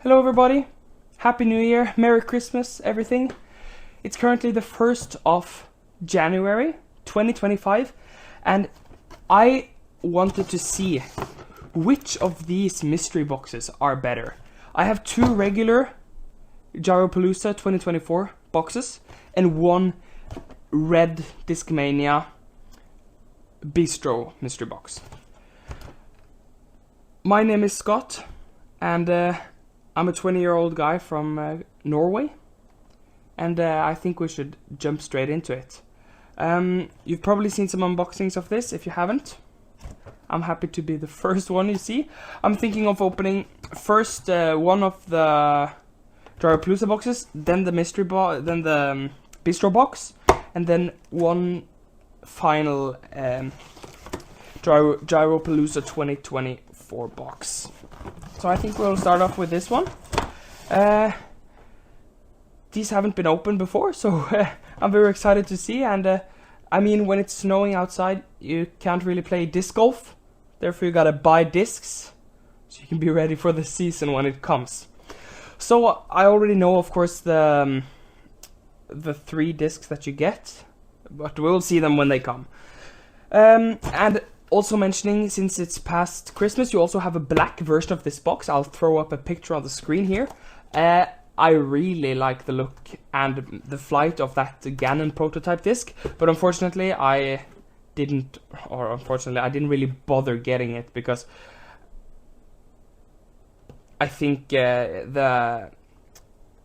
Hello everybody, Happy New Year, Merry Christmas, everything. It's currently the 1st of January 2025 and I wanted to see which of these mystery boxes are better. I have two regular Gyropalooza 2024 boxes and one red Discmania Bistro mystery box. My name is Scott and I'm a 20-year-old guy from Norway, and I think we should jump straight into it. You've probably seen some unboxings of this. If you haven't, I'm happy to be the first one you see. I'm thinking of opening first one of the Gyropalooza boxes, then the then the Bistro box, and then one final Gyropalooza 2024 box. So I think we'll start off with this one. These haven't been opened before, so I'm very excited to see. And I mean, when it's snowing outside, you can't really play disc golf. Therefore, you gotta buy discs so you can be ready for the season when it comes. So I already know, of course, the 3 discs that you get, but we'll see them when they come. And also mentioning, since it's past Christmas, you also have a black version of this box. I'll throw up a picture on the screen here. I really like the look and the flight of that Ganon prototype disc, but unfortunately I didn't really bother getting it because I think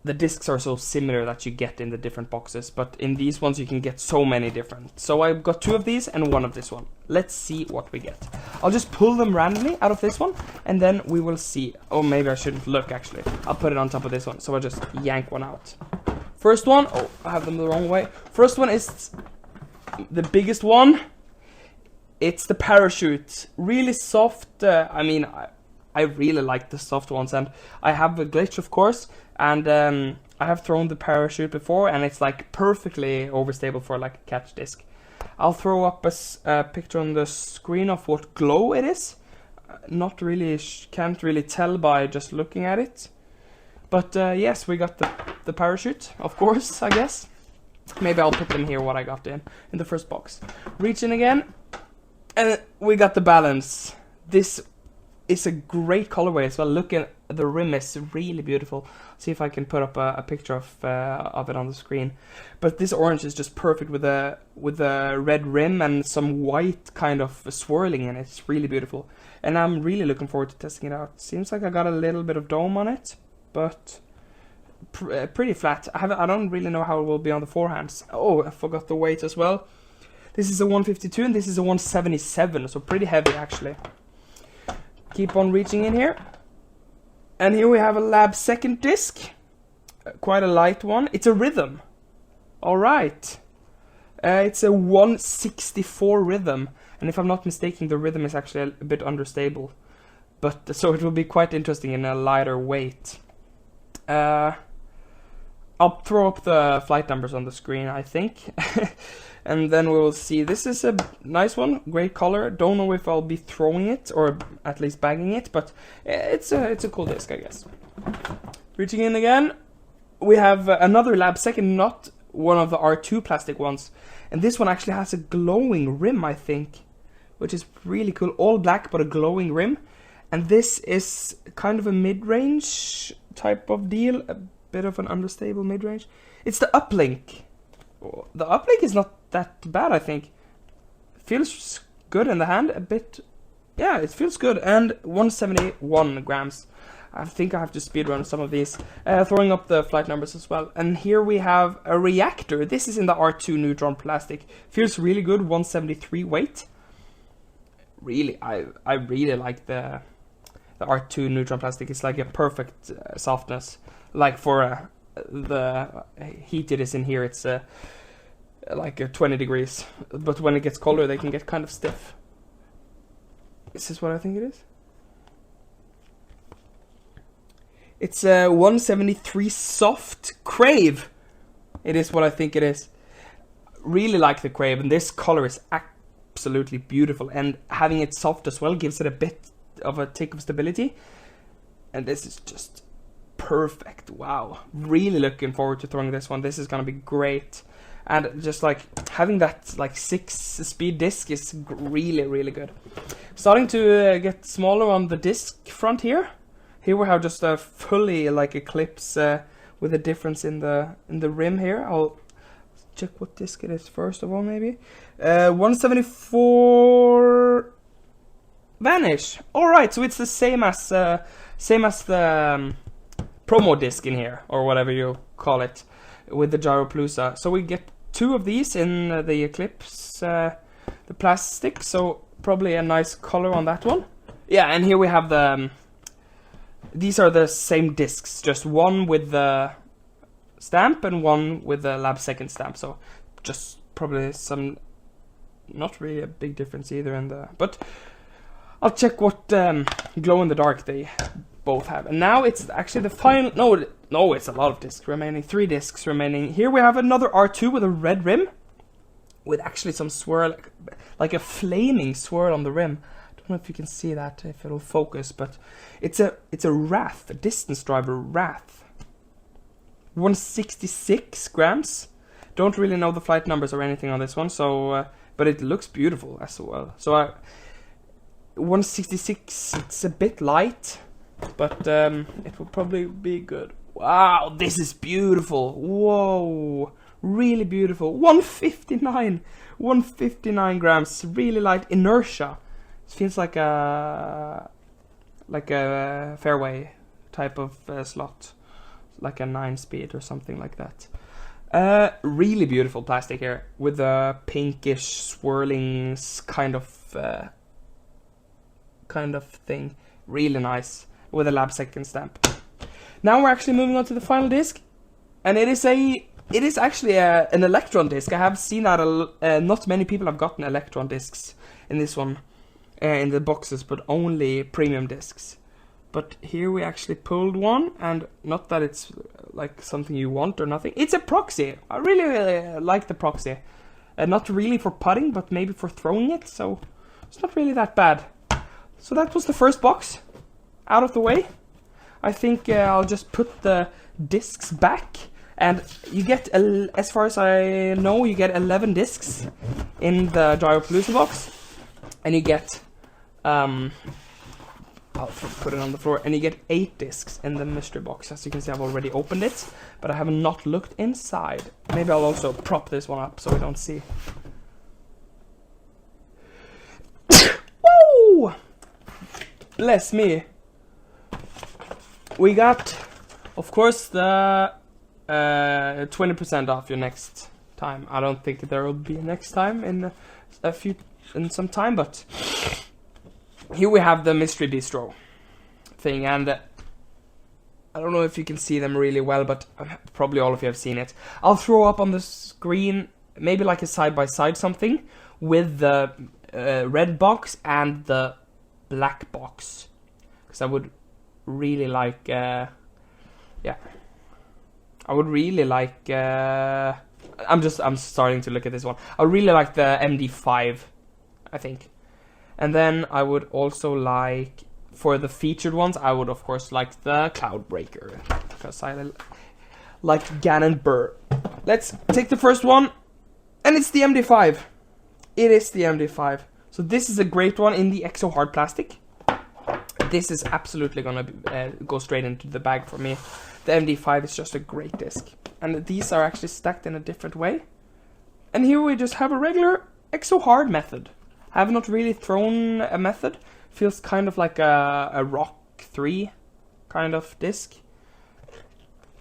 the discs are so similar that you get in the different boxes, but in these ones you can get so many different. So I've got 2 of these and 1 of this one. Let's see what we get. I'll just pull them randomly out of this one and then we will see. Oh, maybe I shouldn't look actually. I'll put it on top of this one. So I'll just yank one out. First one, oh, I have them the wrong way. First one is the biggest one. It's the parachute. Really soft. I mean, I really like the soft ones, and I have a glitch, of course, and I have thrown the parachute before, and it's like perfectly overstable for like a catch disc. I'll throw up a picture on the screen of what glow it is. Not really, can't really tell by just looking at it. But yes, we got the parachute, of course, I guess. Maybe I'll put them here, what I got in the first box. Reach in again, and we got the balance. This is a great colorway as well. Look at the rim, is really beautiful. See if I can put up a picture of it on the screen. But this orange is just perfect with a red rim and some white kind of swirling in it. It's really beautiful, and I'm really looking forward to testing it out. Seems like I got a little bit of dome on it, but pretty flat. I don't really know how it will be on the forehands. Oh, I forgot the weight as well. This is a 152 and this is a 177, so pretty heavy actually. Keep on reaching in here. And here we have a lab second disc. Quite a light one. It's a rhythm. Alright. It's a 164 rhythm. And if I'm not mistaken, the rhythm is actually a bit understable. But so it will be quite interesting in a lighter weight. I'll throw up the flight numbers on the screen, I think. And then we will see. This is a nice one, great color. Don't know if I'll be throwing it or at least bagging it, but it's a cool disc, I guess. Reaching in again, we have another lab second, not one of the R2 plastic ones. And this one actually has a glowing rim, I think, which is really cool. All black, but a glowing rim. And this is kind of a mid-range type of deal, a bit of an unstable mid-range. It's the uplink. The uplink is not that bad, I think. Feels good in the hand, a bit. Yeah, it feels good. And 171 grams. I think I have to speedrun some of these. Throwing up the flight numbers as well. And here we have a reactor. This is in the R2 neutron plastic. Feels really good, 173 weight. Really, I really like the R2 neutron plastic. It's like a perfect softness. Like for the heat it is in here, it's like 20 degrees, but when it gets colder they can get kind of stiff. Is this what I think it is? It's a 173 soft crave. It is what I think it is. Really like the crave, and this color is absolutely beautiful, and having it soft as well gives it a bit of a tick of stability. And this is just perfect. Wow. Really looking forward to throwing this one. This is gonna be great. And just like having that like 6-speed disc is really, really good. Starting to get smaller on the disc front here. Here we have just a fully like eclipse with a difference in the rim here. I'll check what disc it is first of all, maybe. 174 Vanish. All right, so it's the same as the promo disc in here, or whatever you call it, with the Gyropalooza. So we get 2 of these in the Eclipse, the plastic. So probably a nice color on that one. Yeah, and here we have the. These are the same discs, just one with the stamp and one with the lab second stamp. So just probably some, not really a big difference either in the. But I'll check what glow in the dark they both have. And now it's actually the final. No, it's a lot of discs remaining. 3 discs remaining. Here we have another R2 with a red rim, with actually some swirl, like a flaming swirl on the rim. I don't know if you can see that, if it'll focus, but it's a Wrath, a distance driver Wrath. 166 grams. Don't really know the flight numbers or anything on this one, so but it looks beautiful as well. So 166, it's a bit light, but it will probably be good. Wow, this is beautiful. Whoa, really beautiful. 159 grams, really light. Inertia. It feels like a fairway type of slot, like a 9-speed or something like that. Really beautiful plastic here with a pinkish swirling kind of thing. Really nice with a lab second stamp. Now we're actually moving on to the final disc, and it is actually an Electron disc. I have seen that not many people have gotten Electron discs in this one, in the boxes, but only premium discs. But here we actually pulled one, and not that it's like something you want or nothing. It's a proxy. I really, really like the proxy. Not really for putting, but maybe for throwing it, so it's not really that bad. So that was the first box out of the way. I think I'll just put the discs back, and you get, as far as I know, you get 11 discs in the Gyropalooza box, and you get, I'll put it on the floor, and you get 8 discs in the mystery box. As you can see, I've already opened it, but I have not looked inside. Maybe I'll also prop this one up so we don't see. Woo! Bless me. We got, of course, the 20% off your next time. I don't think there will be a next time in some time, but here we have the mystery bistro thing, and I don't know if you can see them really well, but probably all of you have seen it. I'll throw up on the screen maybe like a side-by-side something with the red box and the black box, because I would really like I would really like I'm starting to look at this one. I would really like the MD5, I think. And then I would also like, for the featured ones, I would of course like the Cloudbreaker, because I like Ganon Burr. Let's take the first one, and it's the MD5. It is the MD5. So this is a great one in the Exo Hard plastic. This is absolutely gonna go straight into the bag for me. The MD5 is just a great disc, and these are actually stacked in a different way. And here we just have a regular Exo Hard method. I have not really thrown a method. Feels kind of like a Rock 3 kind of disc.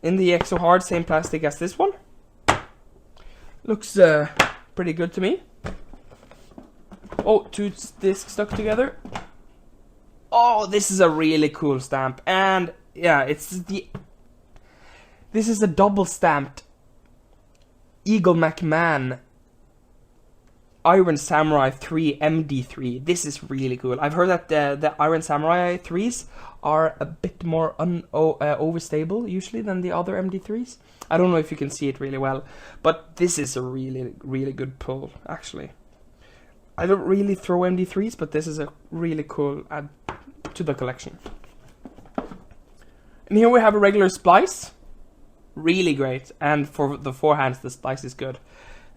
In the Exo Hard, same plastic as this one. Looks pretty good to me. Oh, 2 discs stuck together. Oh, this is a really cool stamp, and yeah, this is a double stamped Eagle McMahon Iron Samurai 3 MD3. This is really cool. I've heard that the Iron Samurai 3s are a bit more overstable usually than the other MD3s. I don't know if you can see it really well, but this is a really, really good pull, actually. I don't really throw MD3s, but this is a really cool add to the collection. And here we have a regular splice. Really great. And for the forehands, the splice is good.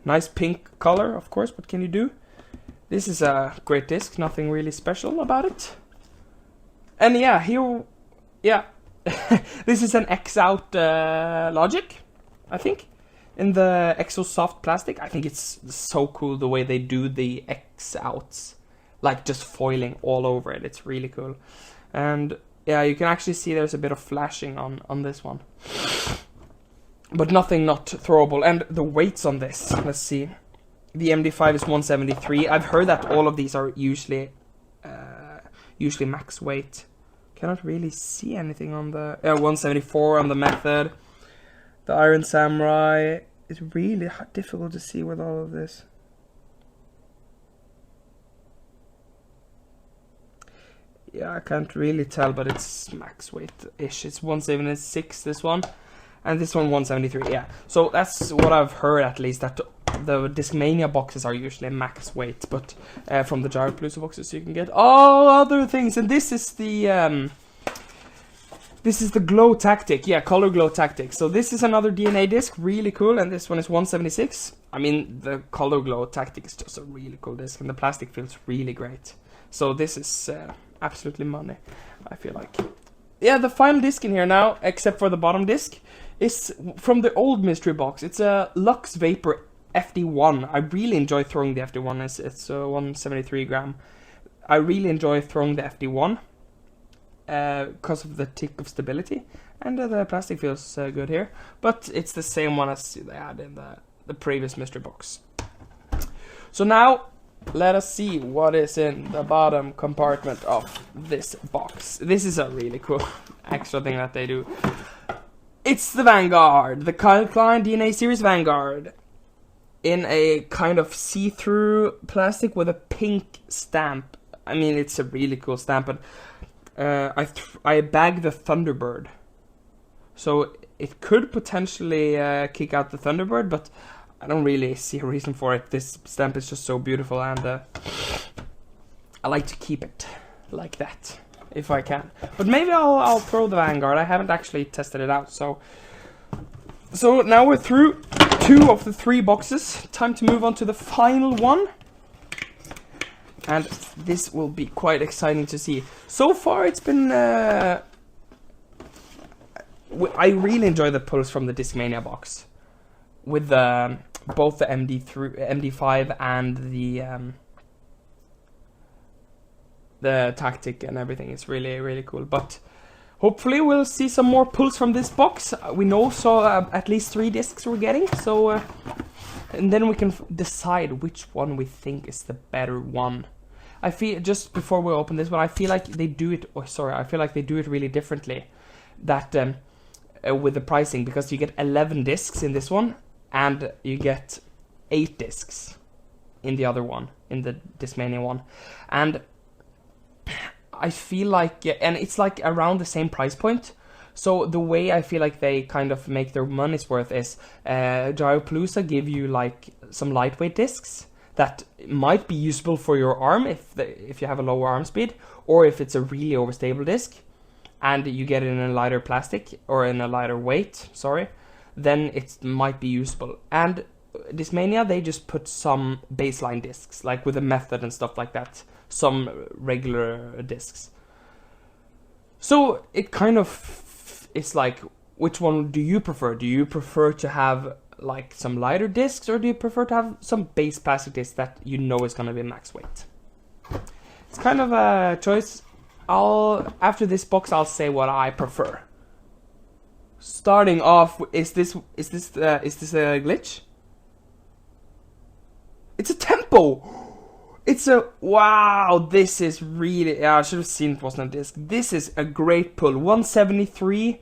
Nice pink color, of course. What can you do? This is a great disc. Nothing really special about it. And yeah, here... Yeah. This is an X-out Logic, I think. In the Exo Soft plastic. I think it's so cool the way they do the X-outs. Like just foiling all over it. It's really cool. And yeah, you can actually see there's a bit of flashing on this one. But nothing not throwable. And the weights on this, let's see. The MD5 is 173. I've heard that all of these are usually max weight. Cannot really see anything on the... 174 on the Method. The Iron Samurai is really difficult to see with all of this. Yeah, I can't really tell, but it's max weight-ish. It's 176, this one. And this one, 173, yeah. So that's what I've heard, at least, that the Discmania boxes are usually max weight. But from the Gyropalooza boxes, you can get all other things. And this is the... This is the Glow Tactic, yeah, Color Glow Tactic. So this is another DNA disc, really cool, and this one is 176. I mean, the Color Glow Tactic is just a really cool disc, and the plastic feels really great. So this is absolutely money, I feel like. Yeah, the final disc in here now, except for the bottom disc, is from the old mystery box. It's a Lux Vapor FD1. I really enjoy throwing the FD1. It's 173 gram. I really enjoy throwing the FD1. Because of the tick of stability, and the plastic feels good here, but it's the same one as they had in the previous mystery box. So now let us see what is in the bottom compartment of this box. This is a really cool extra thing that they do. It's the Vanguard, the Kyle Klein DNA Series Vanguard, in a kind of see-through plastic with a pink stamp. I mean, it's a really cool stamp, but I bagged the Thunderbird, so it could potentially kick out the Thunderbird, but I don't really see a reason for it. This stamp is just so beautiful, and I like to keep it like that if I can. But maybe I'll throw the Vanguard. I haven't actually tested it out, so now we're through 2 of the 3 boxes. Time to move on to the final one. And this will be quite exciting to see. So far, it's been... I really enjoy the pulls from the Discmania box. With both the MD5 and the Tactic and everything. It's really, really cool. But hopefully we'll see some more pulls from this box. We know at least 3 discs we're getting. So... and then we can decide which one we think is the better one. I feel, just before we open this one, I feel like they do it... Oh, sorry, I feel like they do it really differently. That with the pricing, because you get 11 discs in this one, and you get 8 discs in the other one, in the Discmania one. And I feel like... and it's like around the same price point. So the way I feel like they kind of make their money's worth is Gyropalooza give you like some lightweight discs that might be usable for your arm if you have a lower arm speed, or if it's a really overstable disc and you get it in a lighter plastic or in a lighter weight, then it might be usable. And Discmania, they just put some baseline discs, like with a Method and stuff like that, some regular discs. So it kind of... it's like, which one do you prefer? Do you prefer to have like some lighter discs, or do you prefer to have some base plastic discs that you know is going to be max weight? It's kind of a choice. After this box, I'll say what I prefer. Starting off, is this a glitch? It's a tempo. It's a... wow, this is really... yeah, I should have seen it wasn't a disc. This is a great pull. 173.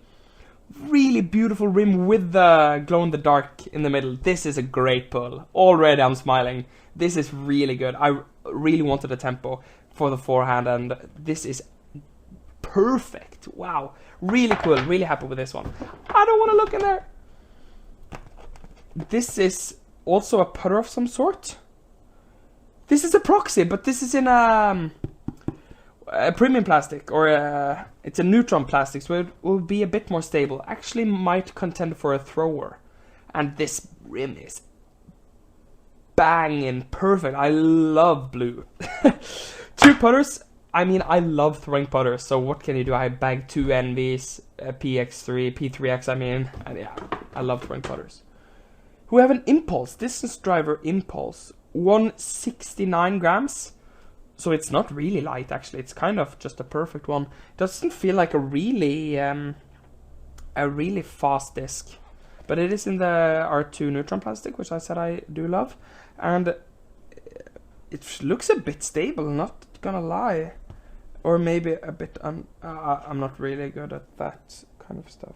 Really beautiful rim with the glow-in-the-dark in the middle. This is a great pull. Already I'm smiling. This is really good. I really wanted a tempo for the forehand, and this is perfect. Wow. Really cool. Really happy with this one. I don't want to look in there. This is also a putter of some sort. This is a proxy, but this is in a... premium plastic, or it's a neutron plastic, so it will be a bit more stable. Actually might contend for a thrower. And this rim is banging perfect. I love blue. 2 putters. I mean, I love throwing putters, so what can you do? I bagged 2 NVs, PX3, P3X, I mean, and yeah, I love throwing putters. Who have an Impulse, distance driver Impulse, 169 grams. So it's not really light, actually. It's kind of just a perfect one. Doesn't feel like a really fast disc, but it is in the R2 neutron plastic, which I said I do love, and it looks a bit stable. Not gonna lie, or maybe a bit. I'm not really good at that kind of stuff.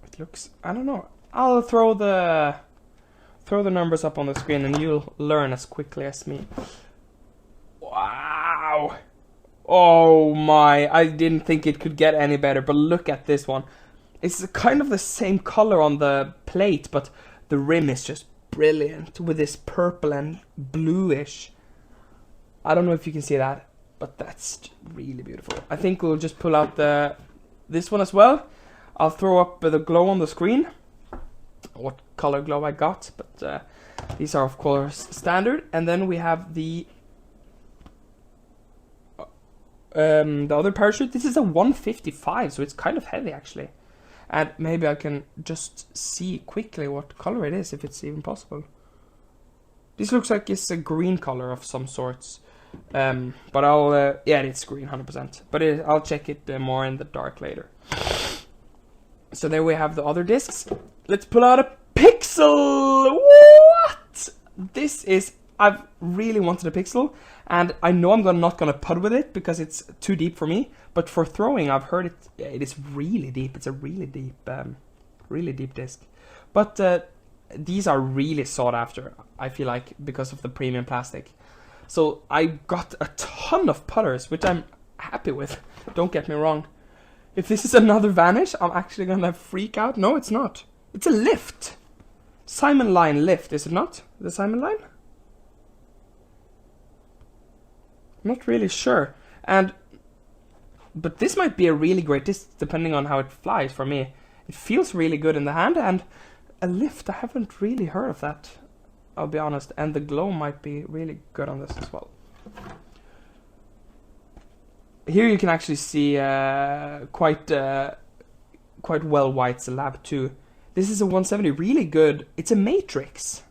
It looks. I don't know. I'll throw the numbers up on the screen, and you'll learn as quickly as me. Wow! Oh my! I didn't think it could get any better, but look at this one. It's kind of the same color on the plate, but the rim is just brilliant with this purple and bluish. I don't know if you can see that, but that's really beautiful. I think we'll just pull out this one as well. I'll throw up the glow on the screen. What color glow I got, but these are of course standard. And then we have the other parachute. This is a 155, so it's kind of heavy actually. And maybe I can just see quickly what color it is, if it's even possible. This looks like it's a green color of some sorts. But I'll, yeah, it's green, 100%. But I'll check it more in the dark later. So there we have the other discs. Let's pull out a Pixel! What? This is, I've really wanted a Pixel. And I know I'm not gonna putt with it because it's too deep for me. But for throwing, I've heard it is really deep. It's a really deep disc. But these are really sought after, I feel like, because of the premium plastic. So I got a ton of putters, which I'm happy with. Don't get me wrong. If this is another Vanish, I'm actually gonna freak out. No, it's not. It's a lift. Simon Line lift, is it not? The Simon Line? Not really sure. But this might be a really great disc, depending on how it flies for me. It feels really good in the hand, and a lift, I haven't really heard of that, I'll be honest. And the glow might be really good on this as well. Here you can actually see quite well White's Lab 2. This is a 170, really good. It's a Matrix.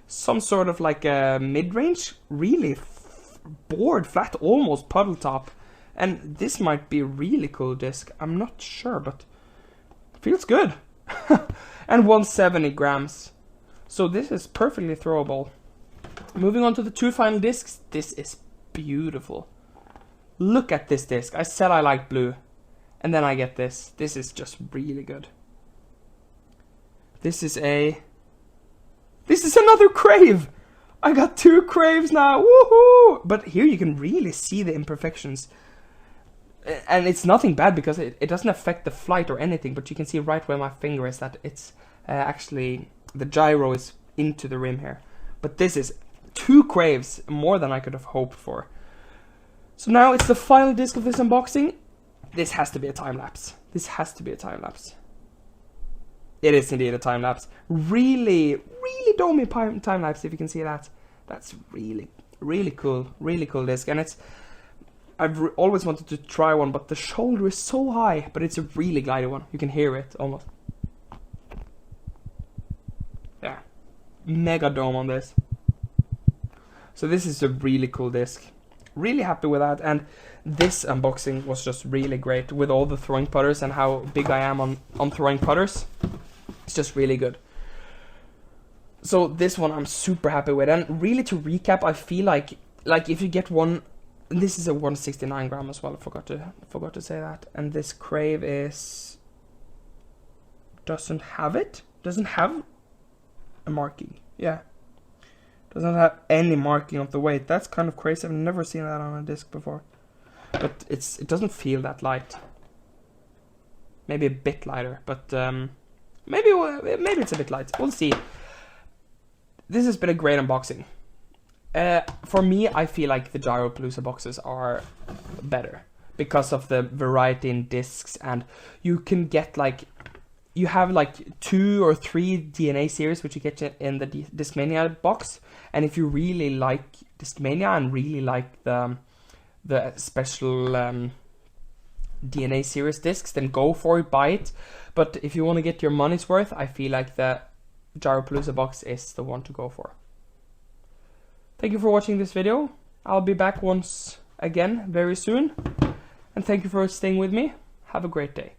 Some sort of like a mid-range, really board, flat, almost puddle top. And this might be a really cool disc. I'm not sure, but feels good. And 170 grams. So this is perfectly throwable. Moving on to the 2 final discs. This is beautiful. Look at this disc. I said I like blue. And then I get this. This is just really good. This is another Crave! I got 2 Craves now! Woohoo! But here you can really see the imperfections. And it's nothing bad because it doesn't affect the flight or anything, but you can see right where my finger is that it's actually, the gyro is into the rim here. But this is 2 Craves, more than I could have hoped for. So now it's the final disc of this unboxing. This has to be a time-lapse. This has to be a time-lapse. It is indeed a time-lapse. Really, really domey time-lapse, if you can see that. That's really, really cool. Really cool disc. And I've always wanted to try one, but the shoulder is so high. But it's a really glidey one. You can hear it almost. Yeah. Mega dome on this. So this is a really cool disc. Really happy with that. And this unboxing was just really great with all the throwing putters and how big I am on throwing putters. It's just really good. So this one I'm super happy with. And really, to recap, I feel like if you get one, this is a 169 gram as well. I forgot to say that. And this Crave doesn't have a marking. Yeah, doesn't have any marking of the weight. That's kind of crazy. I've never seen that on a disc before. But it doesn't feel that light. Maybe a bit lighter, but maybe it's a bit light. We'll see. This has been a great unboxing. For me, I feel like the Gyropalooza boxes are better because of the variety in discs, and you can get like, you have like 2 or 3 DNA series which you get in the Discmania box, and if you really like Discmania and really like the special DNA series discs, then go for it, buy it. But if you want to get your money's worth, I feel like the Gyropalooza box is the one to go for. Thank you for watching this video. I'll be back once again very soon. And thank you for staying with me. Have a great day.